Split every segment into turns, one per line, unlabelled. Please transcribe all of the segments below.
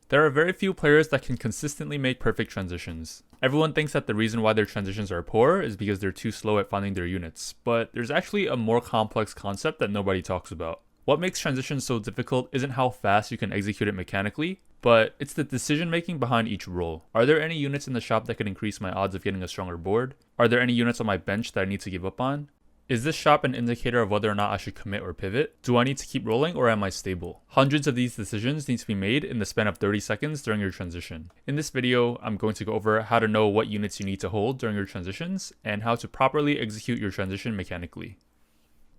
There are very few players that can consistently make perfect transitions. Everyone thinks that the reason why their transitions are poor is because they're too slow at finding their units, but there's actually a more complex concept that nobody talks about. What makes transitions so difficult isn't how fast you can execute it mechanically, but it's the decision making behind each roll. Are there any units in the shop that could increase my odds of getting a stronger board? Are there any units on my bench that I need to give up on? Is this shop an indicator of whether or not I should commit or pivot? Do I need to keep rolling or am I stable? Hundreds of these decisions need to be made in the span of 30 seconds during your transition. In this video, I'm going to go over how to know what units you need to hold during your transitions and how to properly execute your transition mechanically.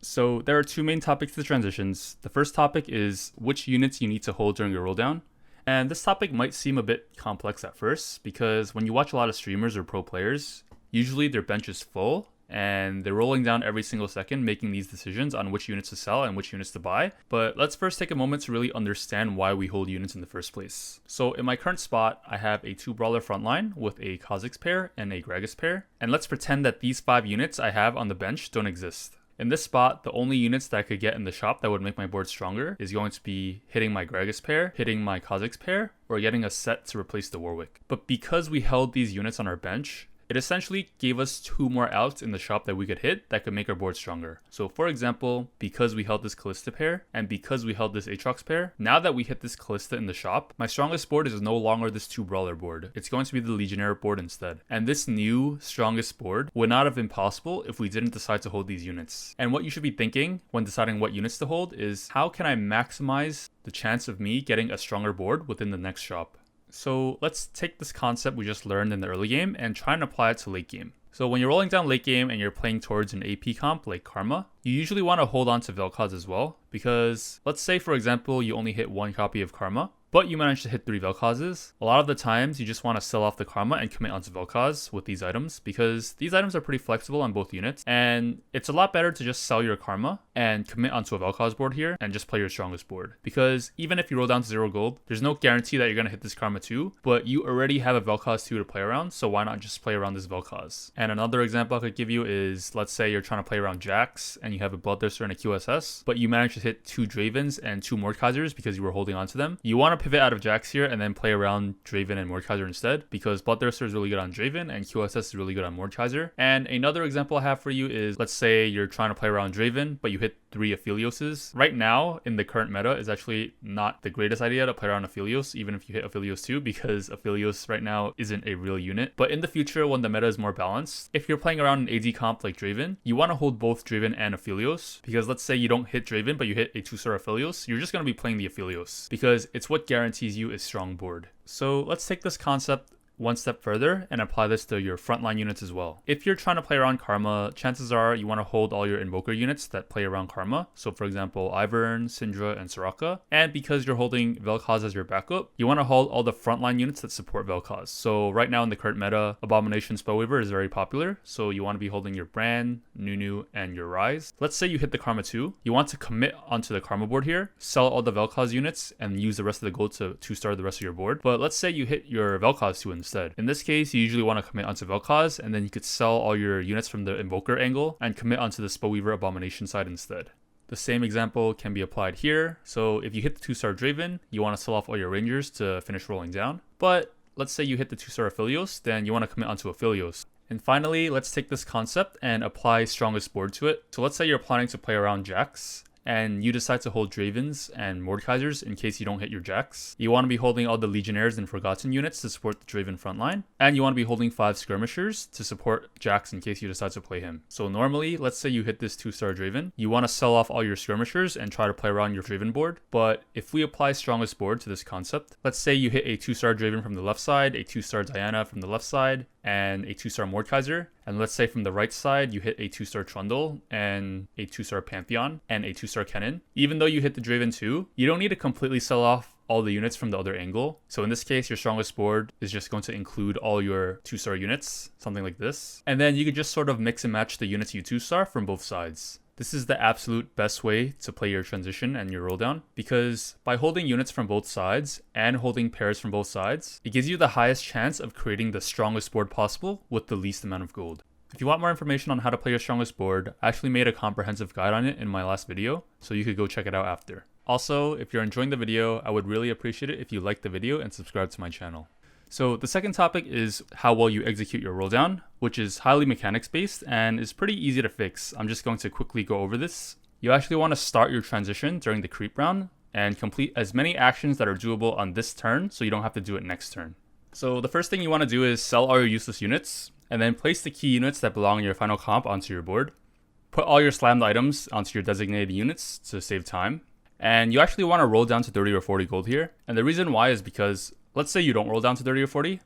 So there are two main topics to transitions. The first topic is which units you need to hold during your roll down. And this topic might seem a bit complex at first because when you watch a lot of streamers or pro players, usually their bench is full and they're rolling down every single second making these decisions on which units to sell and which units to buy. But let's first take a moment to really understand why we hold units in the first place. So in my current spot, I have a 2 brawler frontline with a Kha'Zix pair and a Gragas pair. And let's pretend that these 5 units I have on the bench don't exist. In this spot, the only units that I could get in the shop that would make my board stronger is going to be hitting my Gragas pair, hitting my Kha'Zix pair, or getting a set to replace the Warwick. But because we held these units on our bench, it essentially gave us 2 more outs in the shop that we could hit that could make our board stronger. So for example, because we held this Kalista pair and because we held this Aatrox pair, now that we hit this Kalista in the shop, my strongest board is no longer this 2 brawler board. It's going to be the Legionnaire board instead. And this new strongest board would not have been possible if we didn't decide to hold these units. And what you should be thinking when deciding what units to hold is how can I maximize the chance of me getting a stronger board within the next shop? So let's take this concept we just learned in the early game and try and apply it to late game. So when you're rolling down late game and you're playing towards an AP comp like Karma, you usually want to hold on to Vel'Koz as well, because let's say for example you only hit 1 copy of Karma, but you manage to hit 3 Vel'Kozes. A lot of the times you just want to sell off the Karma and commit onto Vel'Koz with these items because these items are pretty flexible on both units, and it's a lot better to just sell your Karma and commit onto a Vel'Koz board here and just play your strongest board. Because even if you roll down to 0 gold, there's no guarantee that you're going to hit this Karma too, but you already have a Vel'Koz 2 to play around, so why not just play around this Vel'Koz? And another example I could give you is, let's say you're trying to play around Jax and you have a Bloodthirster and a QSS, but you manage to hit 2 Dravens and 2 Mordekaisers because you were holding on to them. You want to pivot out of Jax here and then play around Draven and Mordekaiser instead, because Bloodthirster is really good on Draven and QSS is really good on Mordekaiser. And another example I have for you is, let's say you're trying to play around Draven, but you hit 3 Aphelioses. Right now, in the current meta, is actually not the greatest idea to play around Aphelios, even if you hit Aphelios too, because Aphelios right now isn't a real unit. But in the future, when the meta is more balanced, if you're playing around an AD comp like Draven, you want to hold both Draven and Aphelios, because let's say you don't hit Draven, but you hit a 2-star Aphelios, you're just going to be playing the Aphelios, because it's what guarantees you a strong board. So let's take this concept one step further and apply this to your frontline units as well. If you're trying to play around Karma, chances are you want to hold all your Invoker units that play around Karma. So for example, Ivern, Syndra, and Soraka. And because you're holding Vel'Koz as your backup, you want to hold all the frontline units that support Vel'Koz. So right now in the current meta, Abomination Spellweaver is very popular. So you want to be holding your Bran, Nunu, and your Ryze. Let's say you hit the Karma 2. You want to commit onto the Karma board here, sell all the Vel'Koz units, and use the rest of the gold to 2-star the rest of your board. But let's say you hit your Vel'Koz 2 instead. In this case, you usually want to commit onto Vel'Koz, and then you could sell all your units from the Invoker angle and commit onto the Spellweaver Abomination side instead. The same example can be applied here. So if you hit the 2-star Draven, you want to sell off all your Rangers to finish rolling down. But let's say you hit the 2-star Aphelios, then you want to commit onto Aphelios. And finally, let's take this concept and apply strongest board to it. So let's say you're planning to play around Jax, and you decide to hold Dravens and Mordekaisers in case you don't hit your Jax. You want to be holding all the Legionnaires and Forgotten units to support the Draven frontline, and you want to be holding 5 Skirmishers to support Jax in case you decide to play him. So normally, let's say you hit this 2-star Draven, you want to sell off all your Skirmishers and try to play around your Draven board, but if we apply strongest board to this concept, let's say you hit a 2-star Draven from the left side, a 2-star Diana from the left side, and a 2-star Mordekaiser, and let's say from the right side you hit a 2-star Trundle and a 2-star Pantheon and a 2-star Kennen. Even though you hit the Draven too, you don't need to completely sell off all the units from the other angle. So in this case, your strongest board is just going to include all your 2-star units, something like this. And then you could just sort of mix and match the units you 2-star from both sides. This is the absolute best way to play your transition and your roll down, because by holding units from both sides and holding pairs from both sides, it gives you the highest chance of creating the strongest board possible with the least amount of gold. If you want more information on how to play your strongest board, I actually made a comprehensive guide on it in my last video, so you could go check it out after. Also, if you're enjoying the video, I would really appreciate it if you like the video and subscribe to my channel. So the second topic is how well you execute your roll down, which is highly mechanics based and is pretty easy to fix. I'm just going to quickly go over this. You actually want to start your transition during the creep round and complete as many actions that are doable on this turn so you don't have to do it next turn. So the first thing you want to do is sell all your useless units and then place the key units that belong in your final comp onto your board. Put all your slammed items onto your designated units to save time. And you actually want to roll down to 30 or 40 gold here. And the reason why is because let's say you don't roll down to 30 or 40,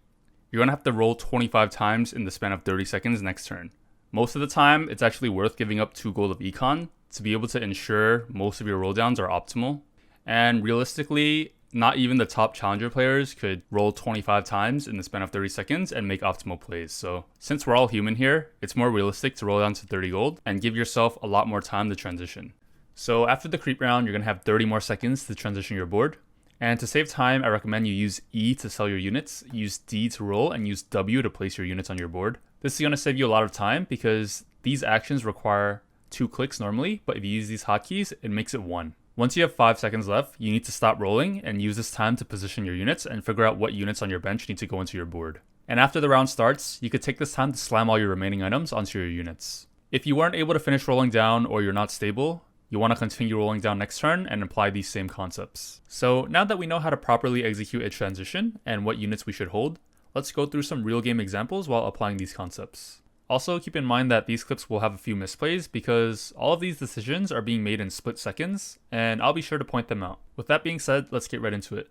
you're going to have to roll 25 times in the span of 30 seconds next turn. Most of the time, it's actually worth giving up 2 gold of econ to be able to ensure most of your roll downs are optimal. And realistically, not even the top challenger players could roll 25 times in the span of 30 seconds and make optimal plays. So since we're all human here, it's more realistic to roll down to 30 gold and give yourself a lot more time to transition. So after the creep round, you're going to have 30 more seconds to transition your board. And to save time, I recommend you use E to sell your units, use D to roll, and use W to place your units on your board. This is going to save you a lot of time because these actions require 2 clicks normally, but if you use these hotkeys, it makes it 1. Once you have 5 seconds left, you need to stop rolling and use this time to position your units and figure out what units on your bench need to go into your board. And after the round starts, you could take this time to slam all your remaining items onto your units. If you weren't able to finish rolling down or you're not stable, you want to continue rolling down next turn and apply these same concepts. So now that we know how to properly execute a transition and what units we should hold, let's go through some real game examples while applying these concepts. Also keep in mind that these clips will have a few misplays because all of these decisions are being made in split seconds and I'll be sure to point them out. With that being said, let's get right into it.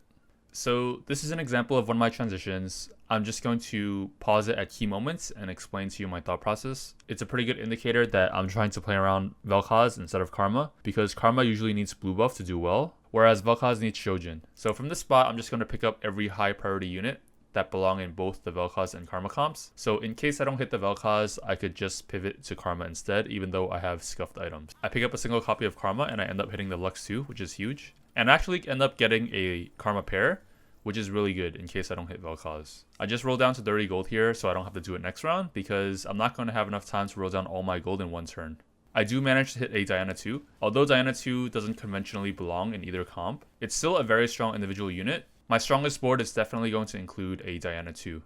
So this is an example of one of my transitions. I'm just going to pause it at key moments and explain to you my thought process. It's a pretty good indicator that I'm trying to play around Vel'Koz instead of Karma because Karma usually needs blue buff to do well, whereas Vel'Koz needs Shojin. So from this spot, I'm just going to pick up every high priority unit that belong in both the Vel'Koz and Karma comps. So in case I don't hit the Vel'Koz, I could just pivot to Karma instead, even though I have scuffed items. I pick up a single copy of Karma and I end up hitting the Lux 2, which is huge. And I actually end up getting a Karma pair, which is really good in case I don't hit Vel'Koz. I just roll down to 30 gold here so I don't have to do it next round because I'm not going to have enough time to roll down all my gold in one turn. I do manage to hit a Diana 2. Although Diana 2 doesn't conventionally belong in either comp, it's still a very strong individual unit. My strongest board is definitely going to include a Diana 2.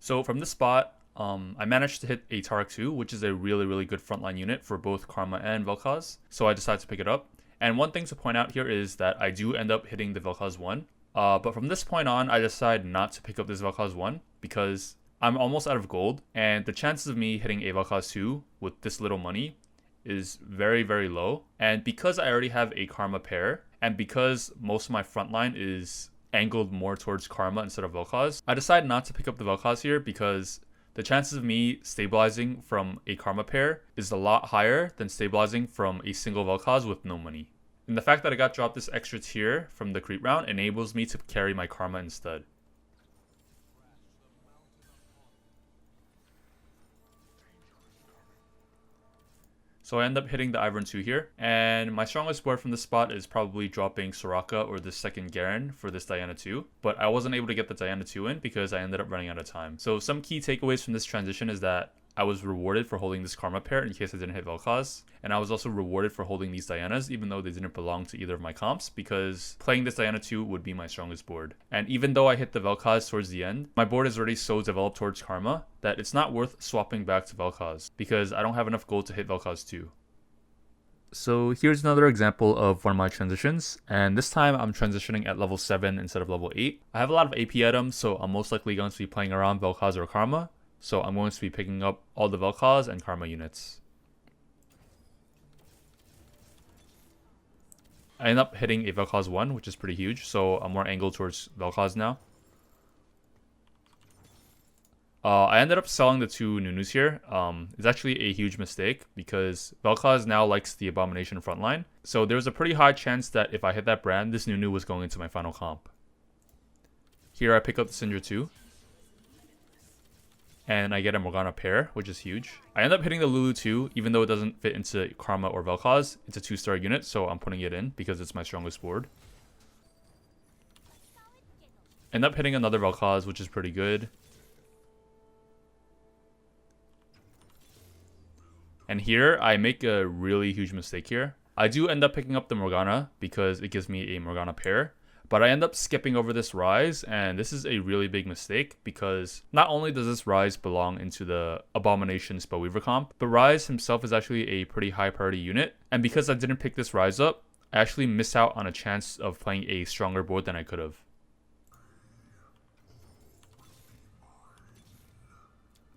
So from this spot, I managed to hit a Tarik 2, which is a really good frontline unit for both Karma and Vel'Koz. So I decided to pick it up. And one thing to point out here is that I do end up hitting the Vel'Koz 1. But from this point on, I decide not to pick up this Vel'Koz 1 because I'm almost out of gold. And the chances of me hitting a Vel'Koz 2 with this little money is very low. And because I already have a Karma pair, and because most of my frontline is angled more towards Karma instead of Vel'Koz, I decide not to pick up the Vel'Koz here because the chances of me stabilizing from a Karma pair is a lot higher than stabilizing from a single Vel'Koz with no money. And the fact that I got dropped this extra tier from the creep round enables me to carry my Karma instead. So I end up hitting the Ivern 2 here, and my strongest board from this spot is probably dropping Soraka or the second Garen for this Diana 2, but I wasn't able to get the Diana 2 in because I ended up running out of time. So some key takeaways from this transition is that I was rewarded for holding this Karma pair in case I didn't hit Vel'Koz, and I was also rewarded for holding these Dianas even though they didn't belong to either of my comps because playing this Diana 2 would be my strongest board. And even though I hit the Vel'Koz towards the end, my board is already so developed towards Karma that it's not worth swapping back to Vel'Koz because I don't have enough gold to hit Vel'Koz 2. So here's another example of one of my transitions, and this time I'm transitioning at level 7 instead of level 8. I have a lot of AP items, so I'm most likely going to be playing around Vel'Koz or Karma. So I'm going to be picking up all the Vel'Koz and Karma units. I end up hitting a Vel'Koz 1, which is pretty huge, so I'm more angled towards Vel'Koz now. I ended up selling the 2 Nunus here. It's actually a huge mistake because Vel'Koz now likes the Abomination frontline. So there's a pretty high chance that if I hit that brand, this Nunu was going into my final comp. Here I pick up the Syndra 2. and I get a Morgana pair, which is huge. I end up hitting the Lulu too, even though it doesn't fit into Karma or Vel'Koz. It's a 2-star unit, so I'm putting it in because it's my strongest board. End up hitting another Vel'Koz, which is pretty good. And here, I make a really huge mistake here. I do end up picking up the Morgana because it gives me a Morgana pair. But I end up skipping over this Rise, and this is a really big mistake because not only does this Rise belong into the Abomination Spellweaver comp, but Rise himself is actually a pretty high priority unit. And because I didn't pick this Rise up, I actually missed out on a chance of playing a stronger board than I could have.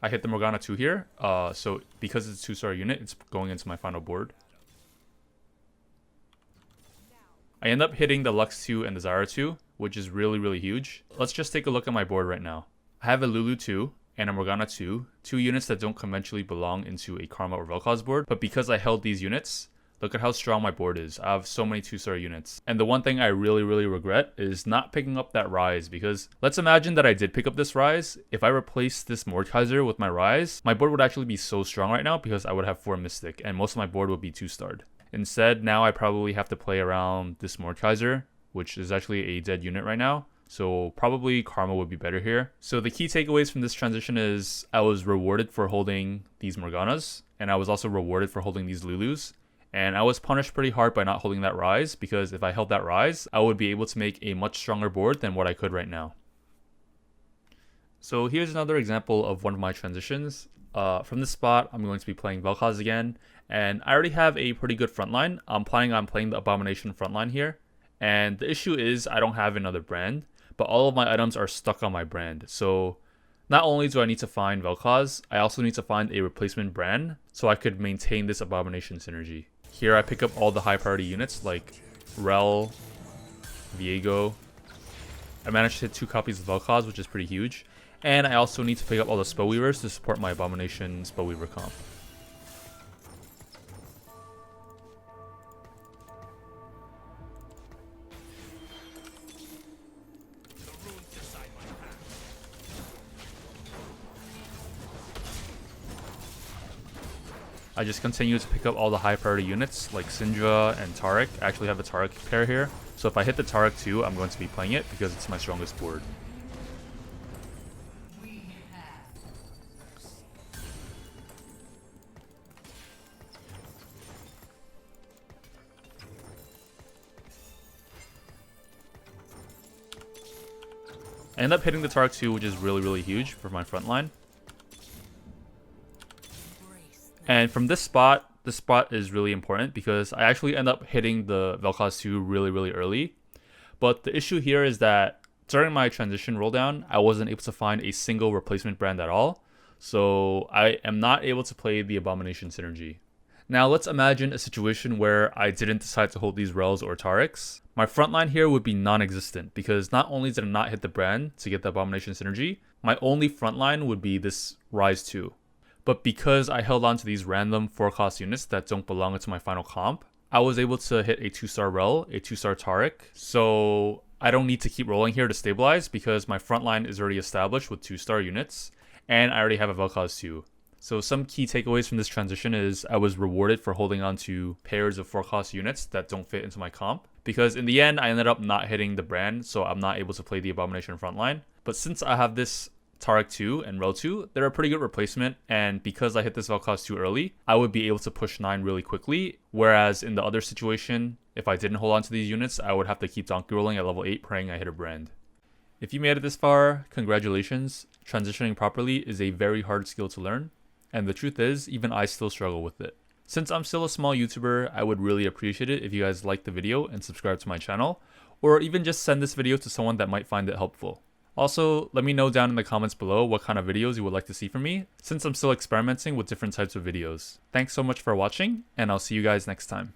I hit the Morgana 2 here, so because it's a 2-star unit, it's going into my final board. I end up hitting the Lux 2 and the Zyra 2, which is really huge. Let's just take a look at my board right now. I have a Lulu 2 and a Morgana 2, two units that don't conventionally belong into a Karma or Vel'Koz board, but because I held these units, look at how strong my board is. I have so many 2-star units. And the one thing I really regret is not picking up that Rise, because let's imagine that I did pick up this Rise. If I replace this Mordekaiser with my Rise, my board would actually be so strong right now because I would have 4 Mystic and most of my board would be 2-starred. Instead, now I probably have to play around this Mordekaiser, which is actually a dead unit right now. So probably Karma would be better here. So the key takeaways from this transition is I was rewarded for holding these Morganas, and I was also rewarded for holding these Lulus. And I was punished pretty hard by not holding that Rise, because if I held that Rise, I would be able to make a much stronger board than what I could right now. So here's another example of one of my transitions. From this spot, I'm going to be playing Vel'Koz again, and I already have a pretty good frontline. I'm planning on playing the Abomination frontline here, and the issue is I don't have another brand, but all of my items are stuck on my brand. So not only do I need to find Vel'Koz, I also need to find a replacement brand so I could maintain this Abomination synergy. Here I pick up all the high priority units like Rel, Viego. I managed to hit 2 copies of Vel'Koz, which is pretty huge. And I also need to pick up all the Spellweavers to support my Abomination Spellweaver comp. I just continue to pick up all the high priority units like Syndra and Taric. I actually have a Taric pair here. So if I hit the Taric too, I'm going to be playing it because it's my strongest board. I end up hitting the Taric 2, which is really huge for my front line. And from this spot is really important because I actually end up hitting the Vel'Koz 2 really early. But the issue here is that during my transition roll down, I wasn't able to find a single replacement brand at all. So I am not able to play the Abomination synergy. Now let's imagine a situation where I didn't decide to hold these Rels or Tarics. My front line here would be non-existent because not only did I not hit the brand to get the Abomination synergy, my only front line would be this Rise 2. But because I held on to these random 4-cost units that don't belong into my final comp, I was able to hit a 2-star Rel, a 2-star Taric. So I don't need to keep rolling here to stabilize because my front line is already established with 2-star units, and I already have a Vel'Koz 2. So some key takeaways from this transition is I was rewarded for holding on to pairs of 4-cost units that don't fit into my comp. Because in the end, I ended up not hitting the brand, so I'm not able to play the Abomination frontline. But since I have this Taric 2 and Rel 2, they're a pretty good replacement, and because I hit this Vel'Koz 2 early, I would be able to push 9 really quickly, whereas in the other situation, if I didn't hold on to these units, I would have to keep donkey rolling at level 8 praying I hit a brand. If you made it this far, congratulations. Transitioning properly is a very hard skill to learn, and the truth is, even I still struggle with it. Since I'm still a small YouTuber, I would really appreciate it if you guys liked the video and subscribe to my channel, or even just send this video to someone that might find it helpful. Also, let me know down in the comments below what kind of videos you would like to see from me, since I'm still experimenting with different types of videos. Thanks so much for watching, and I'll see you guys next time.